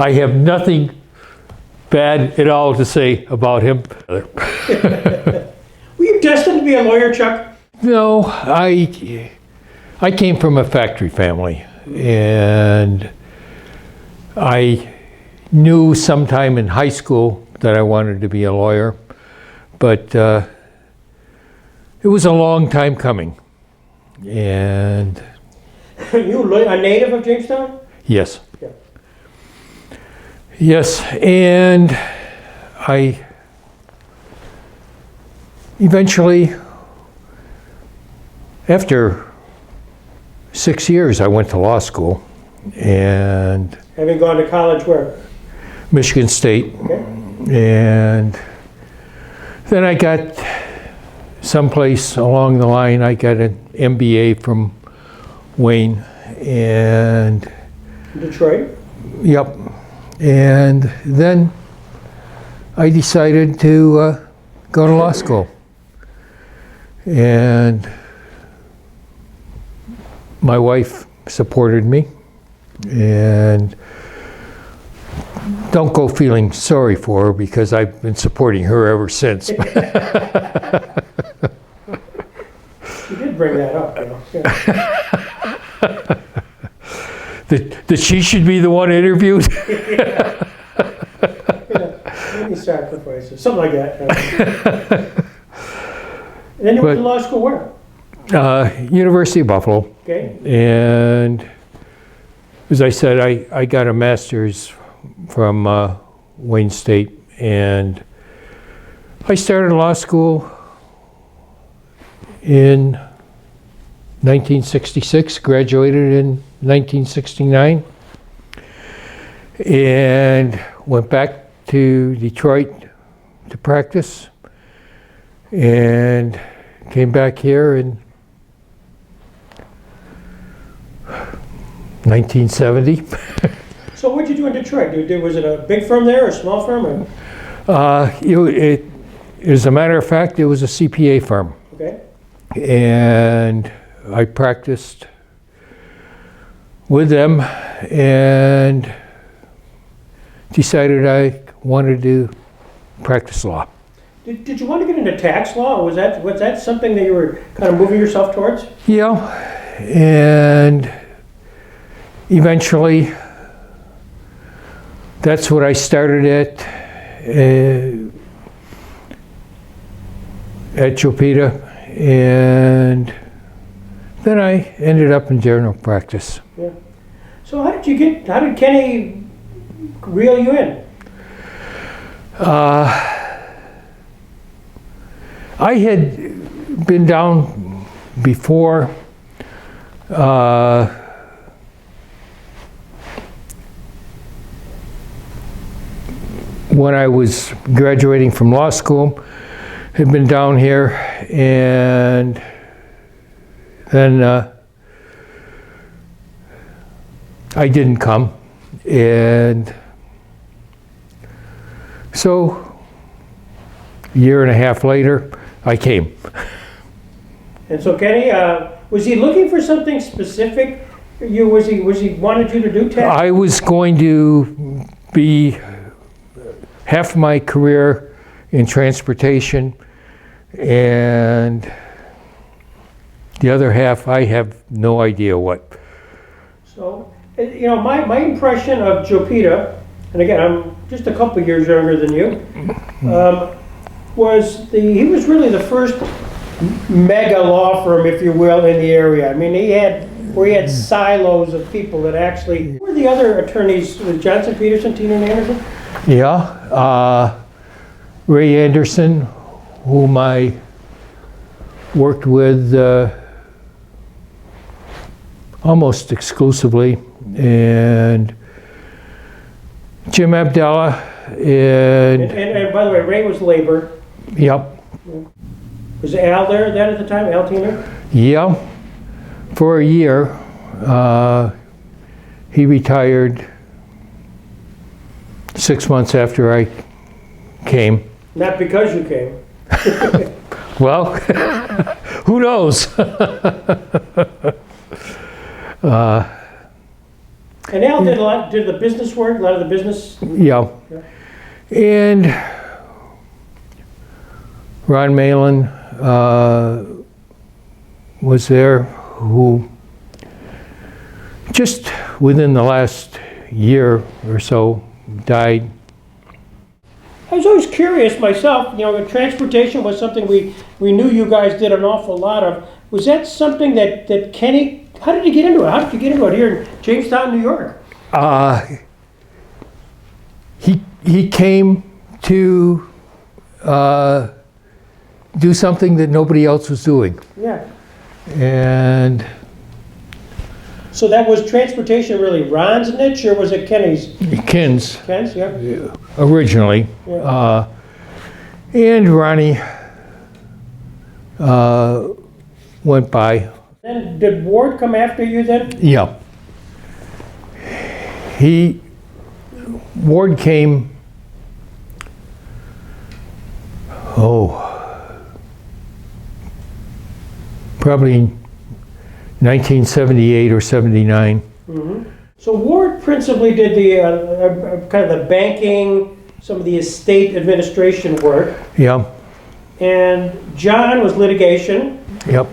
I have nothing bad at all to say about him. Were you destined to be a lawyer, Chuck? No, I came from a factory family, and I knew sometime in high school that I wanted to be a lawyer, but it was a long time coming. And You a native of Jamestown? yes. Yeah. Yes, and I eventually, after 6 years, I went to law school, and Having gone to college where? Michigan State, Okay. and then I got someplace along the line, I got an MBA from Wayne, and Detroit? yep, and then I decided to go to law school, and my wife supported me, and don't go feeling sorry for her because I've been supporting her ever since. You did bring that up, you know. Yeah. That she should be the one interviewed? Yeah, any sacrifices, something like that. And then you went to law school where? University of Buffalo. Okay. And as I said, I got a master's from Wayne State, and I started law school in 1966, graduated in 1969, and went back to Detroit to practice, and came back here in 1970. So what did you do in Detroit? Was it a big firm there or a small firm? Or? As a matter of fact, it was a CPA firm. Okay. And I practiced with them and decided I wanted to practice law. Did you want to get into tax law? Or was that something that you were kind of moving yourself towards? Yeah, and eventually that's what I started at Jopita, and then I ended up in general practice. Yeah. So how did Kenny reel you in? I had been down before when I was graduating from law school, had been down here, and then I didn't come, and so a year and a half later, I came. And so Kenny, was he looking for something specific? Was he wanted you to do tax? I was going to be half my career in transportation, and the other half, I have no idea what. So, you know, my impression of Jopita, and again, I'm just a couple years younger than you, he was really the first mega law firm, if you will, in the area. I mean, he had silos of people that actually. Who were the other attorneys? Was Johnson, Peterson, Tina, and Anderson? Yeah, Ray Anderson, whom I worked with almost exclusively, and Jim Abdallah, and by the way, Ray was labor. Yep. Was Al there then at the time? Al Tiner? Yeah, for a year. He retired 6 months after I came. Not because you came. Well, who knows? And Al did the business work, a lot of the business. Yeah. And Ron Malin was there, who just within the last year or so died. I was always curious myself, transportation was something we knew you guys did an awful lot of. Was that something that Kenny, how did you get into it? How did you get into it here in Jamestown, New York? He came to do something that nobody else was doing. Yeah. And so that was transportation really Ron's niche, or was it Kenny's? Ken's. Ken's, yeah. Originally. Yeah. And Ronnie went by. Then did Ward come after you then? Yeah. Ward came, probably 1978 or 79. Mm-hmm. So Ward principally did the kind of the banking, some of the estate administration work. Yeah. And John was litigation. Yep.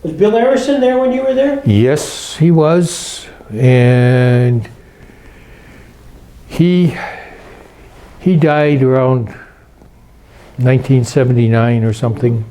Was Bill Arison there when you were there? Yes, he was. And he died around 1979 or something.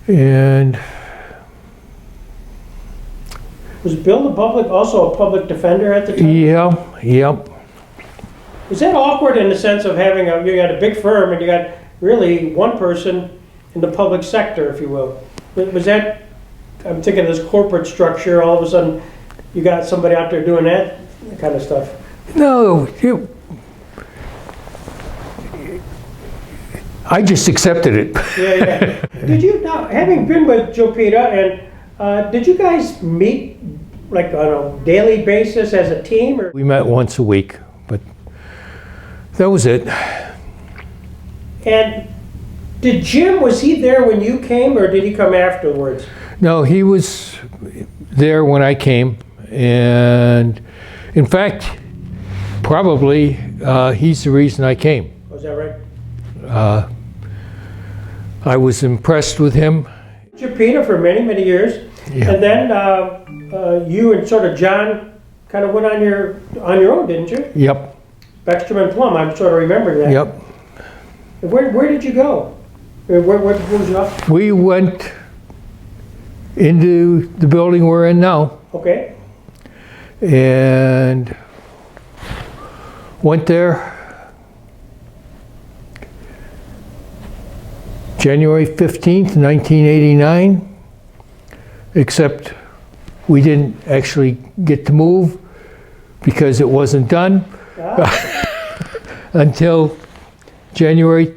And was Bill also a public defender at the time? yeah, yep. Was that awkward in the sense of having you got a big firm and you got really one person in the public sector, if you will? Was that, I'm thinking of this corporate structure, all of a sudden you got somebody out there doing that kind of stuff? No, I just accepted it. Yeah. Did you, now, having been with Joe Pita, and did you guys meet like on a daily basis as a team? Or? We met once a week, but that was it. And did Jim, was he there when you came, or did he come afterwards? No, he was there when I came, and in fact, probably he's the reason I came. Was that right? I was impressed with him. Joe Pita for many, many years. Yeah. And then you and sort of John kind of went on your own, didn't you? Yep. Beckstrom and Plum, I'm sort of remembering that. Yep. Where did you go? Where was your office? We went into the building we're in now. Okay. And went there January 15th, 1989, except we didn't actually get to move because it wasn't done until January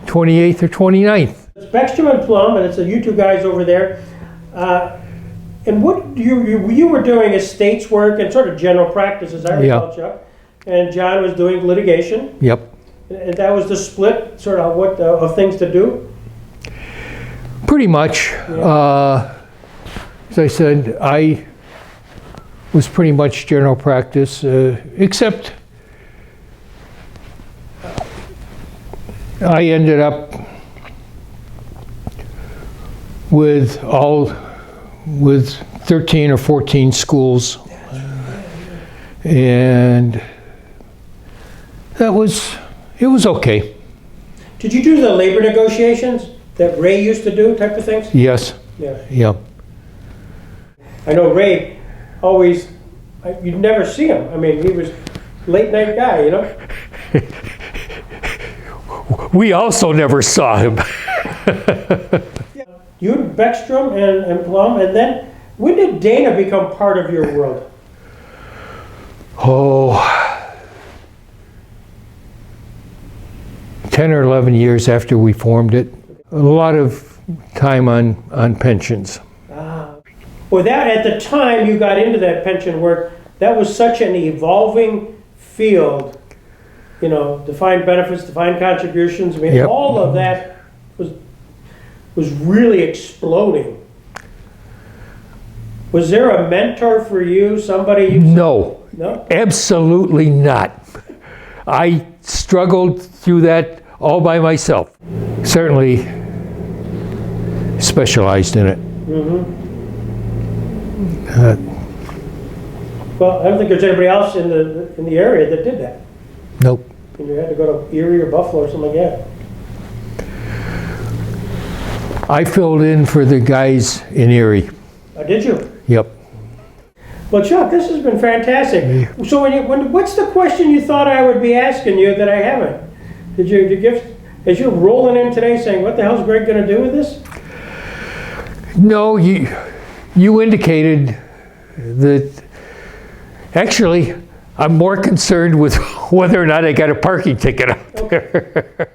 28th or 29th. It's Beckstrom and Plum, and it's you two guys over there. And what you were doing estates work and sort of general practice, as I recall, Chuck. And John was doing litigation. Yep. And that was the split, sort of of things to do. Pretty much. Yeah. As I said, I was pretty much general practice, except I ended up with 13 or 14 schools, and it was okay. Did you do the labor negotiations that Ray used to do, type of things? Yes. Yeah. Yeah. I know Ray always, you'd never see him. I mean, he was a late night guy, you know? We also never saw him. You and Beckstrom and Plum, and then when did Dana become part of your world? 10 or 11 years after we formed it. A lot of time on pensions. Well, that at the time you got into that pension work, that was such an evolving field. You know, defined benefits, defined contributions. I mean, Yep. all of that was really exploding. Was there a mentor for you, somebody you... No, No? absolutely not. I struggled through that all by myself. Certainly specialized in it. Well, I don't think there's anybody else in the area that did that. Nope. And you had to go to Erie or Buffalo or something like that. I filled in for the guys in Erie. Did you? Yep. Well, Chuck, this has been fantastic. So what's the question you thought I would be asking you that I haven't? Did you give, as you're rolling in today saying, what the hell's Greg going to do with this? No, you indicated that actually I'm more concerned with whether or not I got a parking ticket out there.